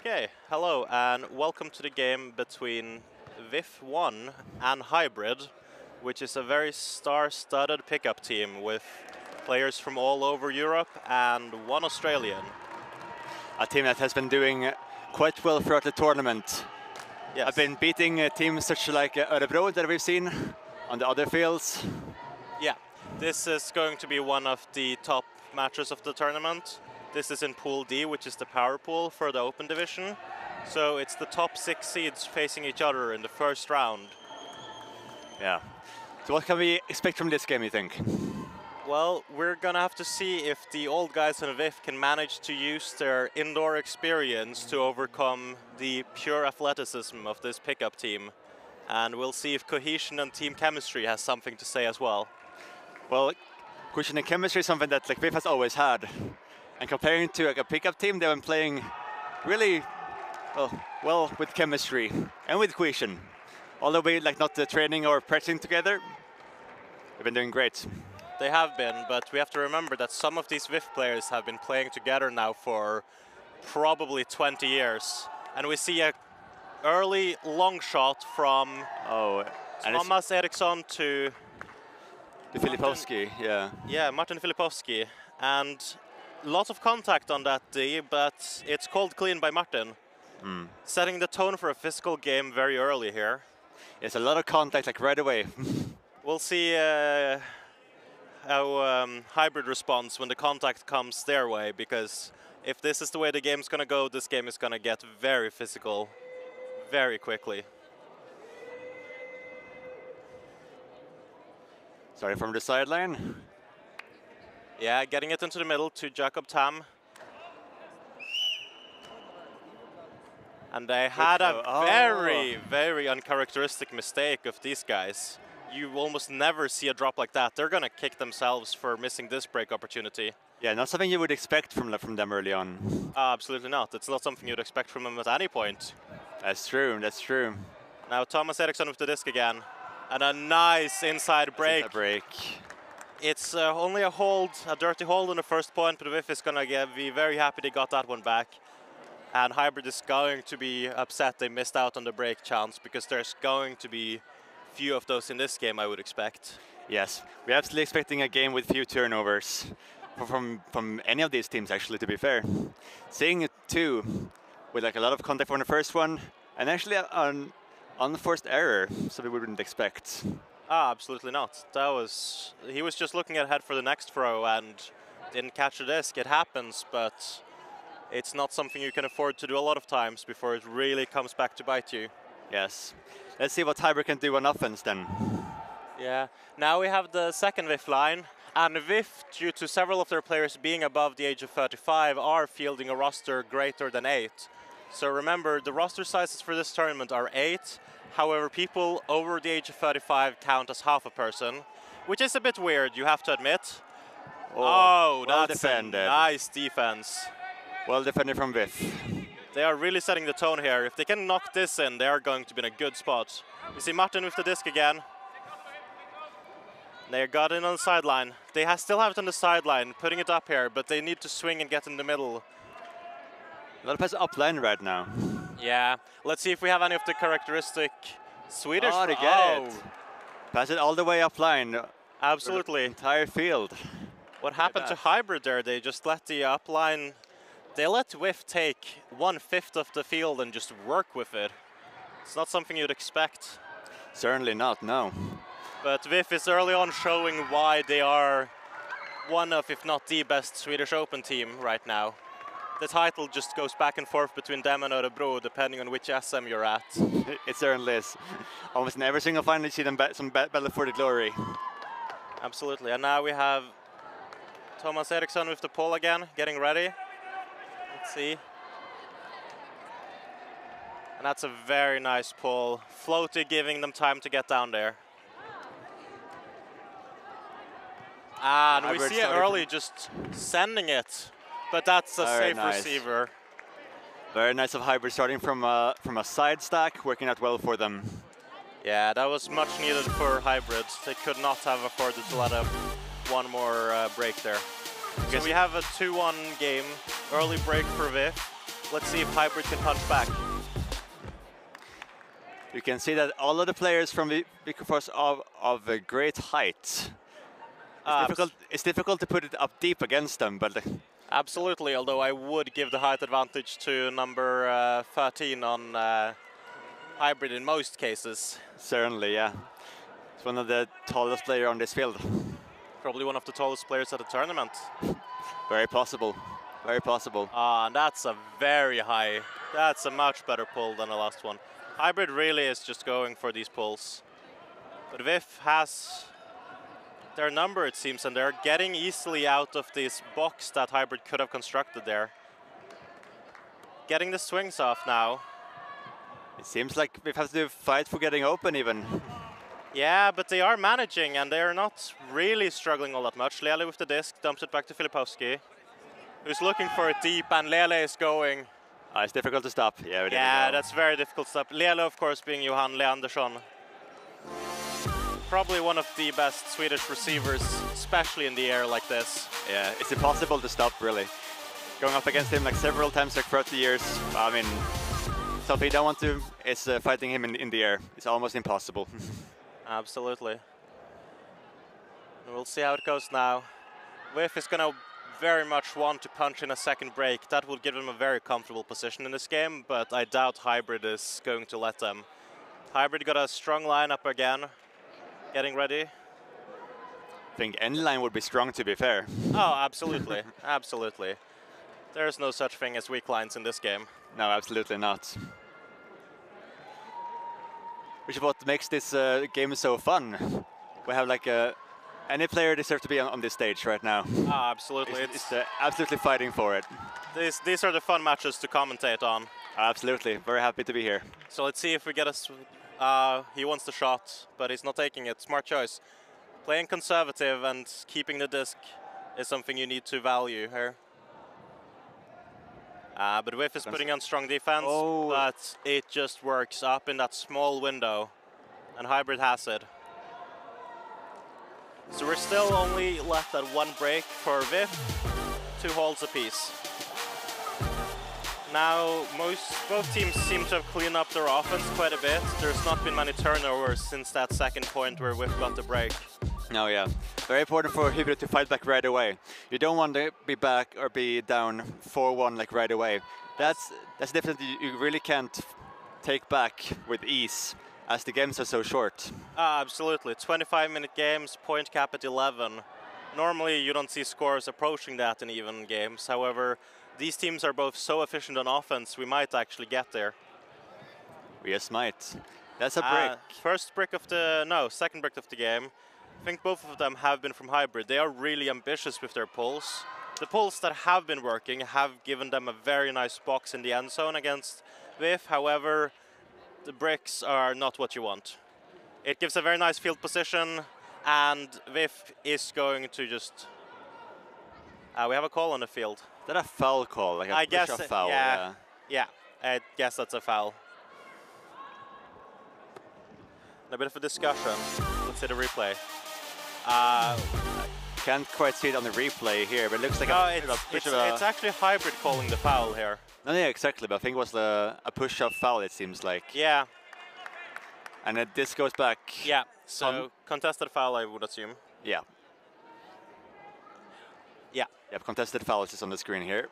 Okay, hello and welcome to the game between VIF 1 and Hybrid, which is a very star-studded pickup team with players from all over Europe and one Australian. A team that has been doing quite well throughout the tournament. Yes. I've been beating teams such like Örebro that we've seen on the other fields. Yeah, this is going to be one of the top matches of the tournament. This is in Pool D, which is the power pool for the Open Division. So it's the top 6 seeds facing each other in the first round. Yeah. So what can we expect from this game, you think? Well, we're gonna have to see if the old guys in VIF can manage to use their indoor experience to overcome the pure athleticism of this pickup team. And we'll see if cohesion and team chemistry has something to say as well. Well, cohesion and chemistry is something that VIF has always had. And comparing to a pickup team, they've been playing really well with chemistry and with cohesion. Although we not the training or practicing together, they've been doing great. They have been, but we have to remember that some of these VIF players have been playing together now for probably 20 years. And we see a early long shot from Thomas Eriksson to Filipovski, yeah. Yeah, Martin Filipovski. And lots of contact on that D, but it's called clean by Martin. Setting the tone for a physical game very early here. It's a lot of contact right away. We'll see how Hybrid responds when the contact comes their way, because if this is the way the game's going to go, this game is going to get very physical very quickly. Sorry, from the sideline. Yeah, getting it into the middle to Jakob Tam. And they had a very uncharacteristic mistake of these guys. You almost never see a drop like that. They're going to kick themselves for missing this break opportunity. Yeah, not something you would expect from them early on. Absolutely not. It's not something you'd expect from them at any point. That's true, that's true. Now Thomas Eriksson with the disc again. And a nice inside break. It's only a dirty hold on the first point, but VIF is going to be very happy they got that one back. And Hybrid is going to be upset they missed out on the break chance, because there's going to be few of those in this game, I would expect. Yes, we're absolutely expecting a game with few turnovers from any of these teams, actually, to be fair. Seeing it too, with a lot of contact on the first one, and actually on the first error, so we wouldn't expect. Absolutely not. He was just looking ahead for the next throw and didn't catch the disc. It happens, but it's not something you can afford to do a lot of times before it really comes back to bite you. Yes. Let's see what Hybrid can do on offense then. Yeah. Now we have the second VIF line, and VIF, due to several of their players being above the age of 35, are fielding a roster greater than 8. So remember, the roster sizes for this tournament are 8. However, people over the age of 35 count as half a person, which is a bit weird, you have to admit. Oh, well that's defended. A nice defense. Well defended from VIF. They are really setting the tone here. If they can knock this in, they are going to be in a good spot. You see Martin with the disc again. They got in on the sideline. They still have it on the sideline, putting it up here, but they need to swing and get in the middle. A lot of pass up line right now. Yeah, let's see if we have any of the characteristic Swedish. Oh, they get it. Pass it all the way up line. Absolutely. Entire field. What happened to Hybrid there? They just let the up line, they let VIF take 1/5 of the field and just work with it. It's not something you'd expect. Certainly not, no. But VIF is early on showing why they are one of, if not the best Swedish Open team right now. The title just goes back and forth between them and Örebro, depending on which SM you're at. It certainly is. Almost in every single final you see them some battle for the glory. Absolutely, and now we have Thomas Eriksson with the pole again, getting ready. Let's see. And that's a very nice pull. Floaty giving them time to get down there. And we see it early just sending it. But that's a safe receiver. Very nice of Hybrid starting from a side stack, working out well for them. Yeah, that was much needed for Hybrid. They could not have afforded to let up one more break there. So we have a 2-1 game, early break for VIF. let's see if Hybrid can punch back. You can see that all of the players from VIF are of a great height. It's difficult to put it up deep against them, but absolutely, although I would give the height advantage to number 13 on Hybrid in most cases. Certainly, yeah. It's one of the tallest players on this field. Probably one of the tallest players at the tournament. Very possible. Very possible. And that's a very high. That's a much better pull than the last one. Hybrid really is just going for these pulls. But VIF has their number, it seems, and they're getting easily out of this box that Hybrid could have constructed there. Getting the swings off now. It seems like VIF has to fight for getting open even. Yeah, but they are managing, and they're not really struggling all that much. Lele with the disc dumps it back to Filipowski, who's looking for it deep, and Lele is going. It's difficult to stop. Yeah, that's very difficult to stop. Lele, of course, being Johan Leandersson. Probably one of the best Swedish receivers, especially in the air like this. Yeah, it's impossible to stop, really. Going up against him like several times, like 30 years. I mean, something you don't want to is fighting him in the air. It's almost impossible. Absolutely. We'll see how it goes now. VIF is going to very much want to punch in a second break. That would give them a very comfortable position in this game, but I doubt Hybrid is going to let them. Hybrid got a strong lineup again, getting ready. I think any line would be strong, to be fair. Oh, absolutely, absolutely. There's no such thing as weak lines in this game. No, absolutely not. Which is what makes this game so fun. We have like any player deserves to be on this stage right now. Oh, absolutely. It's absolutely fighting for it. These are the fun matches to commentate on. Absolutely, very happy to be here. So let's see if we get he wants the shot, but he's not taking it. Smart choice. Playing conservative and keeping the disc is something you need to value here. But VIF is putting on strong defense, but it just works up in that small window, and Hybrid has it. So we're still only left at one break for VIF, 2 holes apiece. Now, both teams seem to have cleaned up their offense quite a bit. There's not been many turnovers since that second point where VIF got the break. No, yeah. Very important for Hybrid to fight back right away. You don't want to be back or be down 4-1 like right away. That's definitely you really can't take back with ease as the games are so short. Absolutely. 25-minute games, point cap at 11. Normally you don't see scores approaching that in even games. However, these teams are both so efficient on offense, we might actually get there. We just might. That's a brick. Second brick of the game. I think both of them have been from Hybrid. They are really ambitious with their pulls. The pulls that have been working have given them a very nice box in the end zone against VIF. However, the bricks are not what you want. It gives a very nice field position, and VIF is going to just... we have a call on the field. Is that a foul call? Like a push-off foul? Yeah, I guess that's a foul. A bit of a discussion. Let's see the replay. Can't quite see it on the replay here, but it looks like it's actually Hybrid calling the foul here. No, yeah, exactly, but I think it was a push-off foul, it seems like. Yeah. And this goes back. Yeah, so contested foul, I would assume. Yeah. Yeah. Yep, contested foul is on the screen here.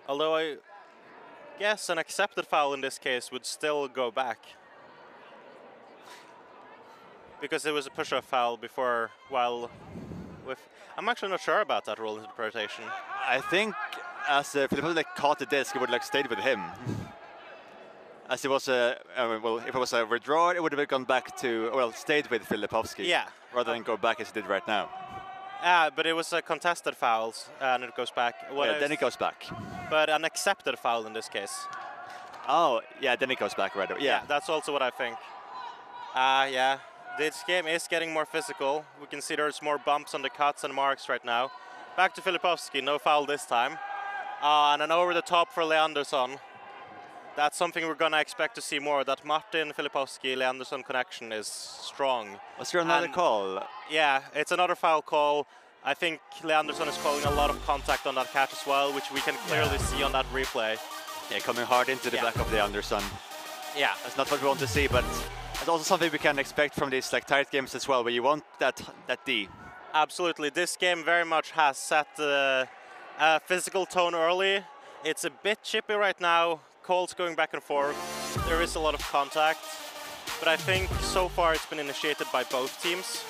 Although I guess an accepted foul in this case would still go back. Because it was a push-off foul before, I'm actually not sure about that rule interpretation. I think as Filipowski caught the disc, it would stayed with him. As it was if it was a withdrawal, it would have gone back to, stayed with Filipowski. Yeah. Rather than go back as it did right now. But it was a contested foul, and it goes back. Then it goes back. But an accepted foul in this case. Oh, yeah, then it goes back right away. Yeah, that's also what I think. Yeah. This game is getting more physical. We can see there's more bumps on the cuts and marks right now. Back to Filipowski, no foul this time. And an over the top for Leandersson. That's something we're going to expect to see more. That Martin Filipowski-Leandersson connection is strong. Was there another call? Yeah, it's another foul call. I think Leandersson is calling a lot of contact on that catch as well, which we can clearly see on that replay. Yeah, coming hard into the back of the Anderson. Yeah. That's not what we want to see, but it's also something we can expect from these like tight games as well, where you want that D. Absolutely. This game very much has set the physical tone early. It's a bit chippy right now. Calls going back and forth. There is a lot of contact. But I think so far it's been initiated by both teams.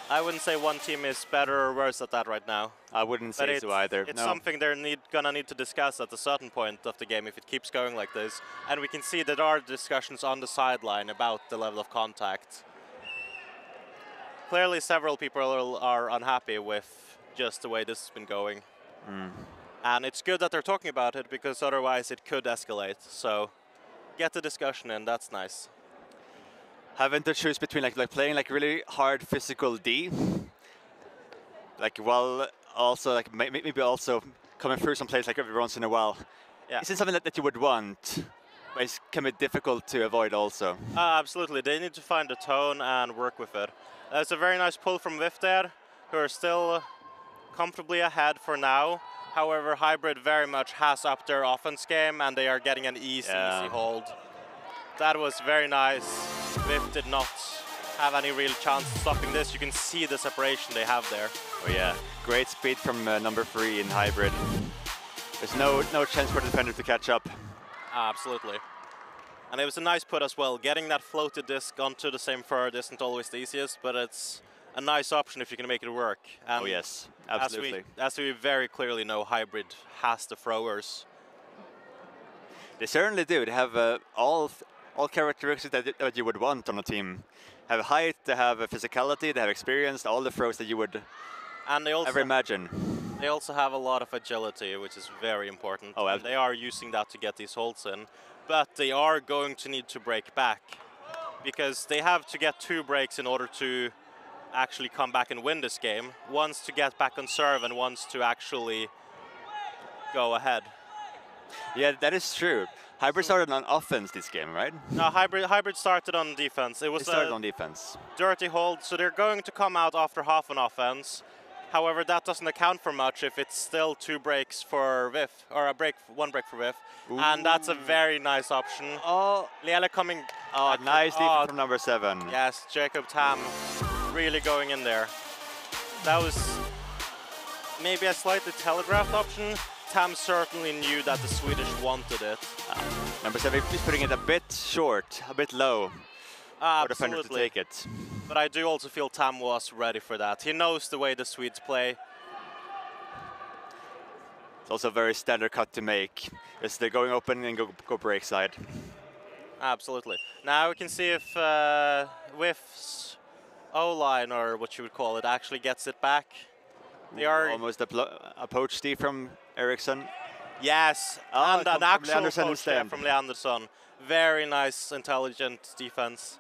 I wouldn't say one team is better or worse at that right now. I wouldn't say so either. It's something they're gonna need to discuss at a certain point of the game if it keeps going like this. And we can see that there are discussions on the sideline about the level of contact. Clearly several people are unhappy with just the way this has been going. And it's good that they're talking about it, because otherwise it could escalate. So get the discussion in, that's nice. Having to choose between like playing like really hard physical D, like while also like maybe also coming through some plays like every once in a while. Yeah. Is it something that you would want, but it can be difficult to avoid also? Absolutely, they need to find the tone and work with it. That's a very nice pull from VIF there, who are still comfortably ahead for now. However, Hybrid very much has upped their offense game, and they are getting an easy hold. That was very nice. VIF did not have any real chance of stopping this. You can see the separation they have there. Oh yeah, great speed from number 3 in Hybrid. There's no chance for the defender to catch up. Absolutely. And it was a nice put as well. Getting that floated disc onto the same third isn't always the easiest, but it's a nice option if you can make it work. And oh yes, absolutely. As we very clearly know, Hybrid has the throwers. They certainly do. They have all characteristics that you would want on a team. Have height, they have physicality, they have experience, all the throws that you would ever imagine. They also have a lot of agility, which is very important. Oh, and they are using that to get these holds in. But they are going to need to break back, because they have to get 2 breaks in order to actually come back and win this game. Once to get back on serve and once to actually go ahead. Yeah, that is true. Hybrid started on offense this game, right? No, Hybrid started on defense. It started on defense. Dirty hold, so they're going to come out after half on offense. However, that doesn't account for much if it's still 2 breaks for VIF, or 1 break for VIF. Ooh. And that's a very nice option. Oh, Liela coming. Oh, nice defense from number 7. Yes, Jacob Tam really going in there. That was maybe a slightly telegraphed option. Tam certainly knew that the Swedish wanted it. Number 7 is putting it a bit short, a bit low for the defender to take it. But I do also feel Tam was ready for that. He knows the way the Swedes play. It's also a very standard cut to make. It's they're going open and go break side. Absolutely. Now we can see if VIF's O-line, or what you would call it, actually gets it back. They are almost a poach D from Eriksson. Yes, and an actual poach from Leandersson. Very nice, intelligent defense.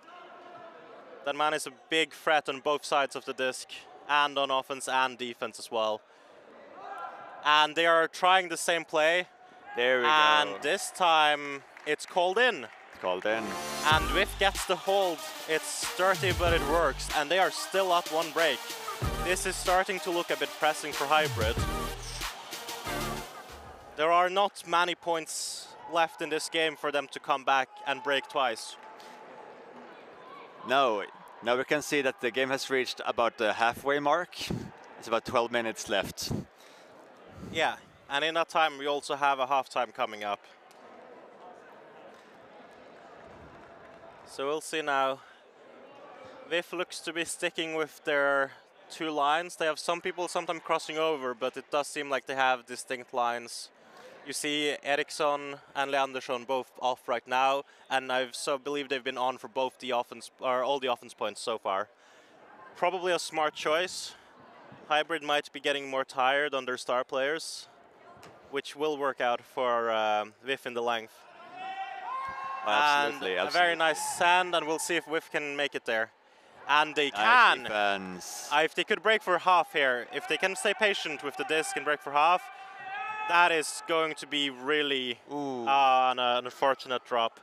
That man is a big threat on both sides of the disc, and on offense and defense as well. And they are trying the same play. There we go. And this time it's called in. Called in. And VIF gets the hold. It's dirty, but it works. And they are still up 1 break. This is starting to look a bit pressing for Hybrid. There are not many points left in this game for them to come back and break twice. No, now we can see that the game has reached about the halfway mark. It's about 12 minutes left. Yeah, and in that time we also have a halftime coming up. So we'll see now. VIF looks to be sticking with their 2 lines. They have some people sometimes crossing over, but it does seem like they have distinct lines. You see Eriksson and Leandersson both off right now, and I believe they've been on for both the offense, or all the offense points so far. Probably a smart choice. Hybrid might be getting more tired on their star players, which will work out for VIF in the length. Absolutely, and a very nice sand, and we'll see if VIF can make it there. And they can. If they could break for half here, if they can stay patient with the disc and break for half, that is going to be really an unfortunate drop.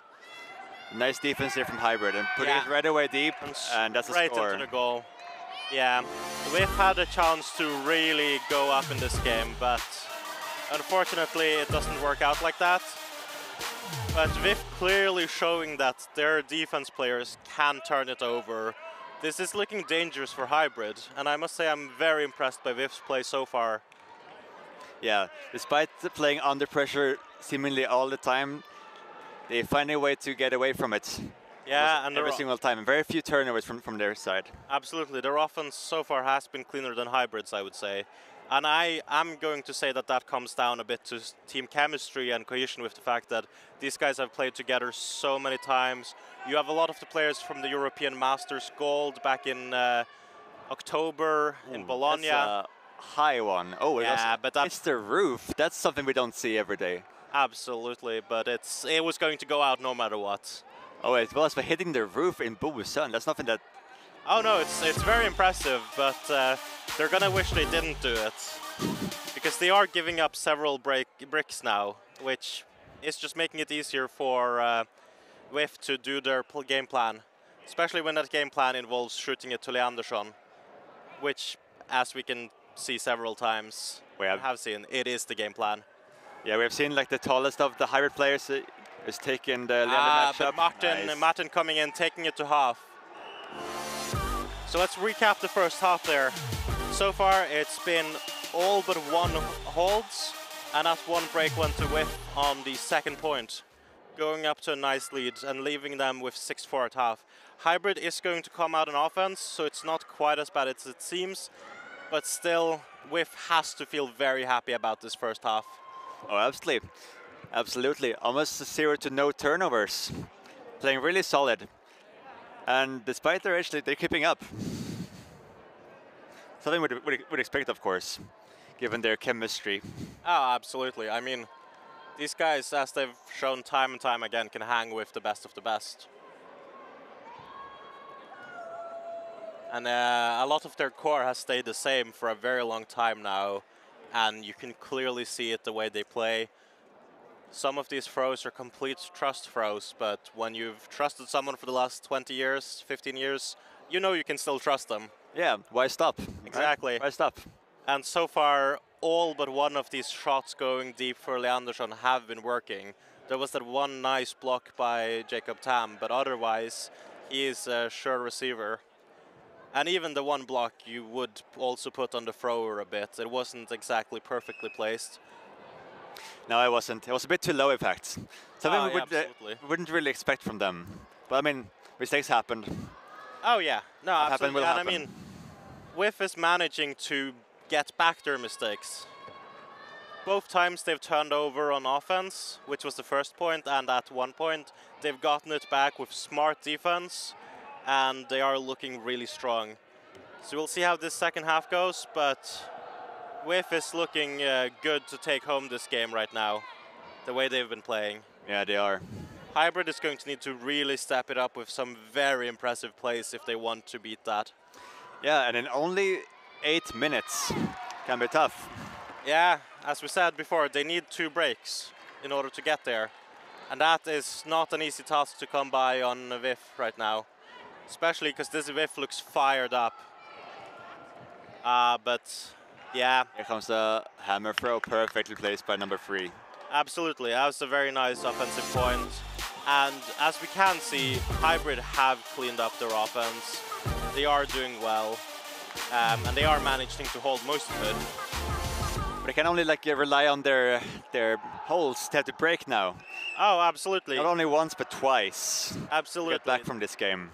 Nice defense here from Hybrid, and putting it right away deep, and that's a score. Right into the goal. Yeah, VIF had a chance to really go up in this game, but unfortunately it doesn't work out like that. But VIF clearly showing that their defense players can turn it over. This is looking dangerous for Hybrid, and I must say I'm very impressed by VIF's play so far. Yeah, despite playing under pressure seemingly all the time, they find a way to get away from it. Yeah, and every single time, and very few turnovers from their side. Absolutely, their offense so far has been cleaner than Hybrid's, I would say. And I am going to say that that comes down a bit to team chemistry and cohesion with the fact that these guys have played together so many times. You have a lot of the players from the European Masters Gold back in October in Bologna. That's a high one. Oh, yeah, but it's the roof. That's something we don't see every day. Absolutely, but it was going to go out no matter what. Oh, it was, but hitting the roof in Bosön, that's nothing that... Oh no, it's very impressive, but they're gonna wish they didn't do it. Because they are giving up several bricks now, which is just making it easier for VIF to do their game plan. Especially when that game plan involves shooting it to Leandersson, which, as we can see several times, it is the game plan. Yeah, we have seen like the tallest of the hybrid players is taking the Leander matchup. But Martin coming in, taking it to half. So let's recap the first half there. So far it's been all but one holds, and that one break went to VIF on the second point, going up to a nice lead and leaving them with 6-4 at half. Hybrid is going to come out on offense, so it's not quite as bad as it seems, but still VIF has to feel very happy about this first half. Oh, absolutely. Absolutely. Almost 0 to no turnovers. Playing really solid. And despite their edge, they're keeping up. Something would expect, of course, given their chemistry. Oh, absolutely. I mean, these guys, as they've shown time and time again, can hang with the best of the best. And a lot of their core has stayed the same for a very long time now, and you can clearly see it the way they play. Some of these throws are complete trust throws, but when you've trusted someone for the last 20 years, 15 years, you know you can still trust them. Yeah, why stop? Exactly. Right? Why stop? And so far, all but one of these shots going deep for Leandersson have been working. There was that one nice block by Jacob Tam, but otherwise, he is a sure receiver. And even the one block you would also put on the thrower a bit. It wasn't exactly perfectly placed. No, it wasn't. It was a bit too low, in fact. Something we wouldn't really expect from them. But I mean, mistakes happened. Oh yeah, no, absolutely. And I mean, VIF is managing to get back their mistakes. Both times they've turned over on offense, which was the first point, and at one point they've gotten it back with smart defense, and they are looking really strong. So we'll see how this second half goes, but VIF is looking good to take home this game right now, the way they've been playing. Yeah, they are. Hybrid is going to need to really step it up with some very impressive plays if they want to beat that. Yeah, and in only 8 minutes, can be tough. Yeah, as we said before, they need 2 breaks in order to get there. And that is not an easy task to come by on VIF right now, especially because this VIF looks fired up. But yeah. Here comes the hammer throw, perfectly placed by number 3. Absolutely, that was a very nice offensive point. And as we can see, Hybrid have cleaned up their offense. They are doing well, and they are managing to hold most of it. But they can only rely on their holes to have to break now. Oh, absolutely. Not only once, but twice. Absolutely. Get back from this game.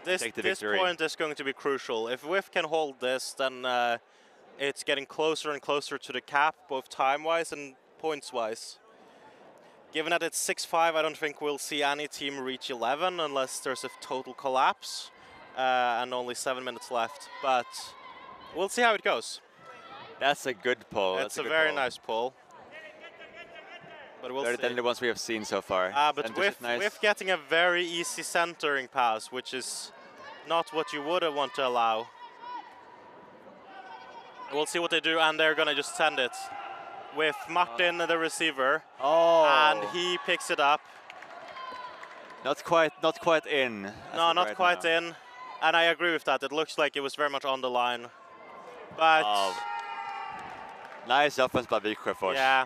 This point is going to be crucial. If VIF can hold this, then it's getting closer and closer to the cap, both time-wise and points-wise. Given that it's 6-5, I don't think we'll see any team reach 11 unless there's a total collapse and only 7 minutes left. But we'll see how it goes. That's a good pull. It's a very nice pull. But we'll see. Better than the ones we have seen so far. But with getting a very easy centering pass, which is not what you would want to allow. We'll see what they do, and they're going to just send it. With Martin, the receiver, and he picks it up. Not quite in. No, not quite in, and I agree with that. It looks like it was very much on the line, but nice offense by VIF. Yeah,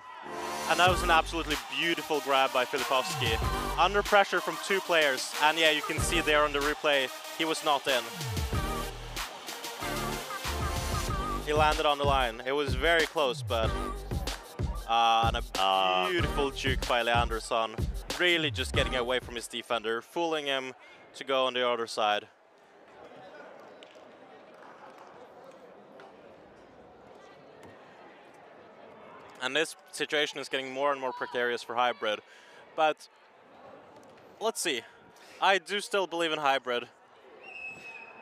And that was an absolutely beautiful grab by Filipovsky. Under pressure from 2 players. And yeah, you can see there on the replay, he was not in. He landed on the line. It was very close, but... and a beautiful juke by Leandersson. Really just getting away from his defender, fooling him to go on the other side. And this situation is getting more and more precarious for Hybrid. But let's see. I do still believe in Hybrid.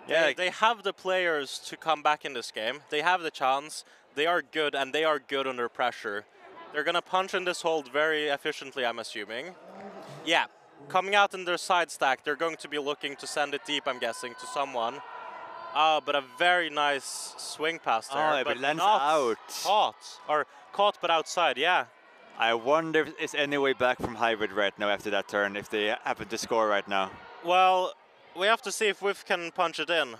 Yeah, they have the players to come back in this game. They have the chance. They are good, and they are good under pressure. They're going to punch in this hold very efficiently, I'm assuming. Yeah, coming out in their side stack, they're going to be looking to send it deep, I'm guessing, to someone. But a very nice swing pass there. Oh, but it lands not out. Caught. Or caught, but outside, yeah. I wonder if it's any way back from Hybrid right now after that turn, if they happen to score right now. Well, we have to see if VIF can punch it in.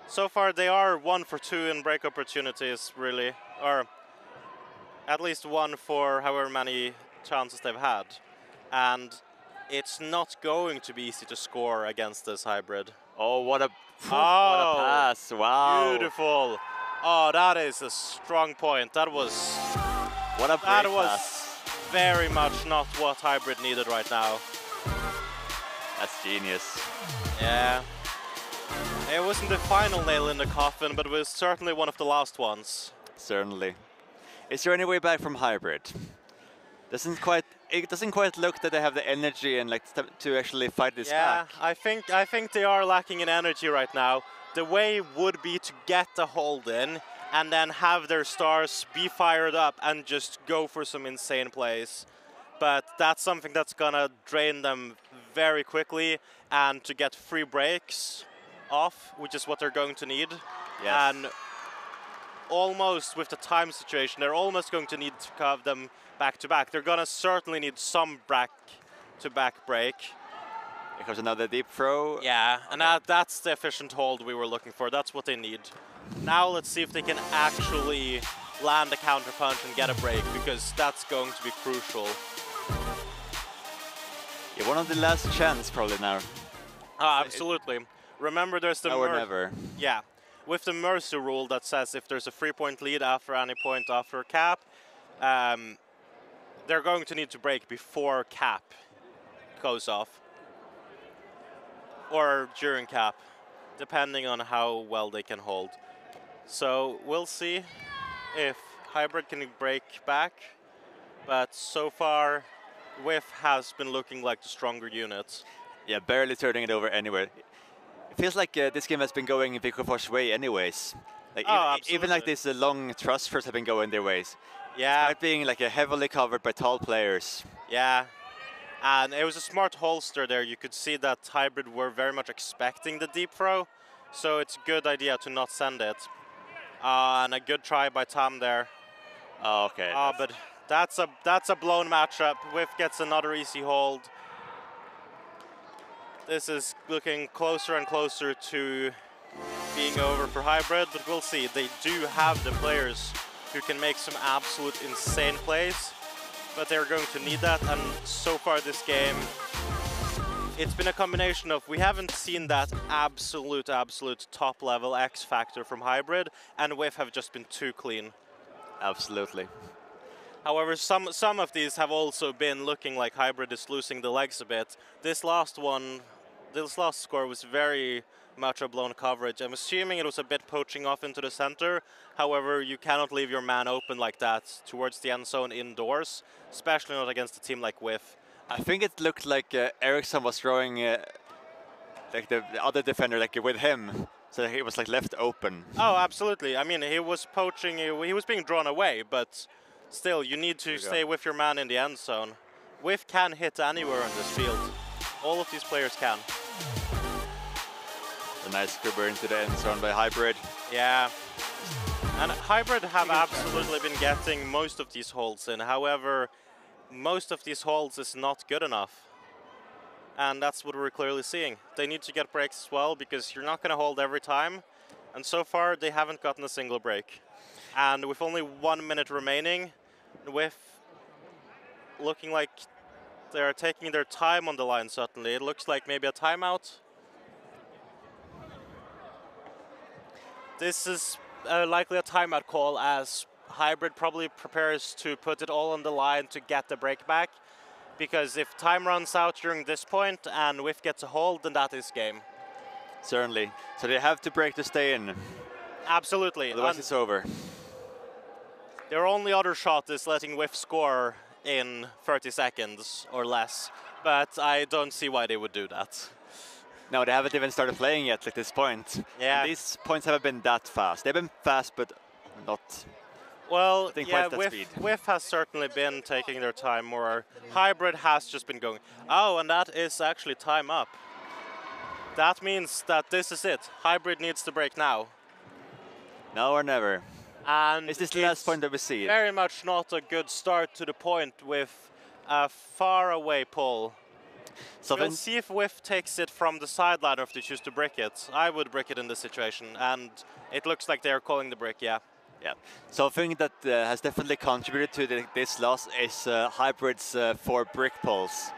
So far, they are 1 for 2 in break opportunities, really. Or at least 1 for however many chances they've had. And it's not going to be easy to score against this Hybrid. Oh, what a pass. Wow. Beautiful. Oh, that is a strong point. That was... What a that break was pass. very much not what Hybrid needed right now. That's genius. Yeah. It wasn't the final nail in the coffin, but it was certainly one of the last ones. Certainly. Is there any way back from Hybrid? It doesn't quite look that they have the energy and to actually fight this back. I think they are lacking in energy right now. The way would be to get the hold in and then have their stars be fired up and just go for some insane plays. But that's something that's gonna drain them very quickly, and to get free breaks off, which is what they're going to need. Yes. And almost with the time situation, they're almost going to need to have them back to back. They're gonna certainly need some back to back break. Here comes another deep throw. Yeah, and that's the efficient hold we were looking for. That's what they need. Now let's see if they can actually land a counter punch and get a break, because that's going to be crucial. Yeah, one of the last chance probably now. Oh, absolutely. Remember, there's the now or never. Yeah, with the Mercy rule that says if there's a 3-point lead after any point after cap, they're going to need to break before cap goes off. Or during cap, depending on how well they can hold. So we'll see if Hybrid can break back, but so far VIF has been looking like the stronger unit. Yeah, barely turning it over anywhere. It feels like this game has been going Vikofors' way anyways. Like even like these long thrusters have been going their ways. Yeah. Despite being like heavily covered by tall players. Yeah. And it was a smart holster there. You could see that Hybrid were very much expecting the deep throw, so it's a good idea to not send it. And a good try by Tom there. Oh, okay. But that's a blown matchup. VIF gets another easy hold. This is looking closer and closer to being over for Hybrid, but we'll see. They do have the players who can make some absolute insane plays, but they're going to need that. And so far this game, it's been a combination of, we haven't seen that absolute top level X factor from Hybrid, and VIF have just been too clean. Absolutely. However, some of these have also been looking like Hybrid is losing the legs a bit. This last score was very much a blown coverage. I'm assuming it was a bit poaching off into the center. However, you cannot leave your man open like that towards the end zone indoors, especially not against a team like VIF. I think it looked like Eriksson was throwing like the other defender like with him, so he was like left open. Oh, absolutely. I mean, he was poaching, he was being drawn away, but still, you need to stay with your man in the end zone. VIF can hit anywhere on this field. All of these players can. A nice grabber into the end zone by Hybrid. Yeah. And Hybrid have absolutely been getting most of these holds in. However, most of these holds is not good enough. And that's what we're clearly seeing. They need to get breaks as well, because you're not going to hold every time. And so far, they haven't gotten a single break. And with only 1 minute remaining, VIF looking like they're taking their time on the line, certainly. It looks like maybe a timeout. This is likely a timeout call, as Hybrid probably prepares to put it all on the line to get the break back. Because if time runs out during this point and VIF gets a hold, then that is game. Certainly. So they have to break to stay in. Absolutely. Otherwise it's over. Their only other shot is letting VIF score in 30 seconds or less. But I don't see why they would do that. No, they haven't even started playing yet at this point. Yeah. And these points haven't been that fast. They've been fast, but not. Well, I think yeah, quite that speed. VIF has certainly been taking their time more. Hybrid has just been going. Oh, and that is actually time up. That means that this is it. Hybrid needs to break now. Now or never. And Is this the last point that we see? Very much not a good start to the point with a far away pull. So we'll see if VIF takes it from the sideline or if they choose to brick it. I would brick it in this situation, and it looks like they're calling the brick, yeah. Yeah. Something that has definitely contributed to this loss is Hybrid's 4 brick pulls.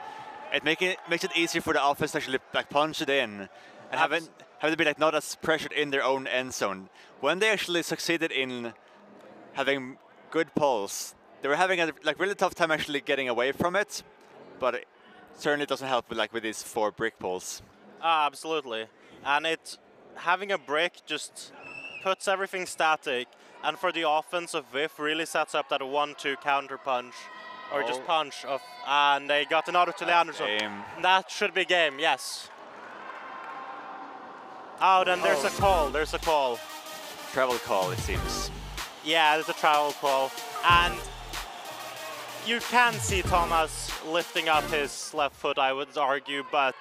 It makes it easier for the offense to actually like punch it in and have it be like not as pressured in their own end zone. When they actually succeeded in having good pulls, they were having a really tough time actually getting away from it, but it certainly doesn't help with these 4 brick pulls. Absolutely. And having a brick just puts everything static, and for the offense of VIF really sets up that 1-2 counter punch. Or just punch of, and they got another to Leandersson. That should be game, yes. Oh, then there's a call, there's a call. Travel call, it seems. Yeah, there's a travel call. And you can see Thomas lifting up his left foot, I would argue, but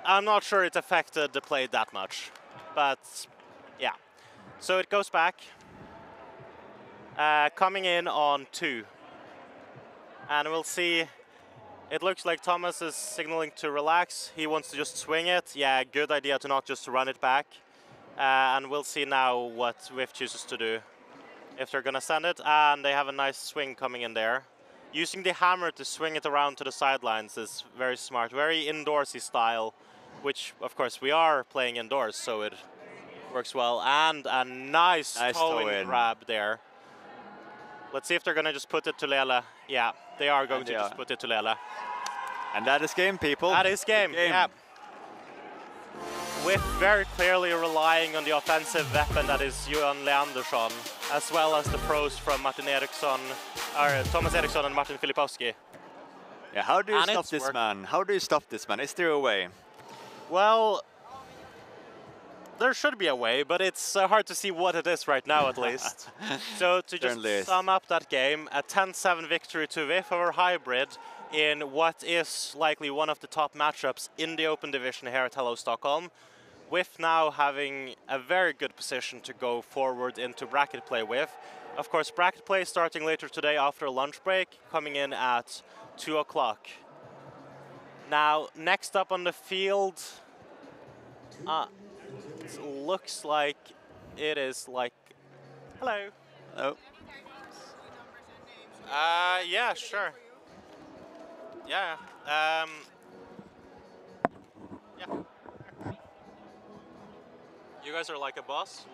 I'm not sure it affected the play that much. But, yeah. So it goes back. Coming in on 2. And we'll see, it looks like Thomas is signaling to relax. He wants to just swing it. Yeah, good idea to not just run it back. And we'll see now what VIF chooses to do. If they're gonna send it, and they have a nice swing coming in there. Using the hammer to swing it around to the sidelines is very smart, very indoorsy style, which of course we are playing indoors, so it works well. And a nice toe-in grab there. Let's see if they're going to just put it to Lele. Yeah, they are going to just put it to Lele. And that is game, people. That is game, yeah. With very clearly relying on the offensive weapon that is Johan Leandersson, as well as the pros from Martin Eriksson, or Thomas Eriksson and Martin Filipowski. Yeah, how do you stop this man? How do you stop this man? Is there a way? Well, there should be a way, but it's hard to see what it is right now, at least. So to just sum up that game, a 10-7 victory to VIF over Hybrid in what is likely one of the top matchups in the Open Division here at Hello Stockholm. VIF now having a very good position to go forward into bracket play with. Of course, bracket play starting later today after a lunch break, coming in at 2 o'clock. Now, next up on the field, it looks like it is like... Hello. Hello. Yeah, sure. Yeah. Yeah. You guys are like a boss?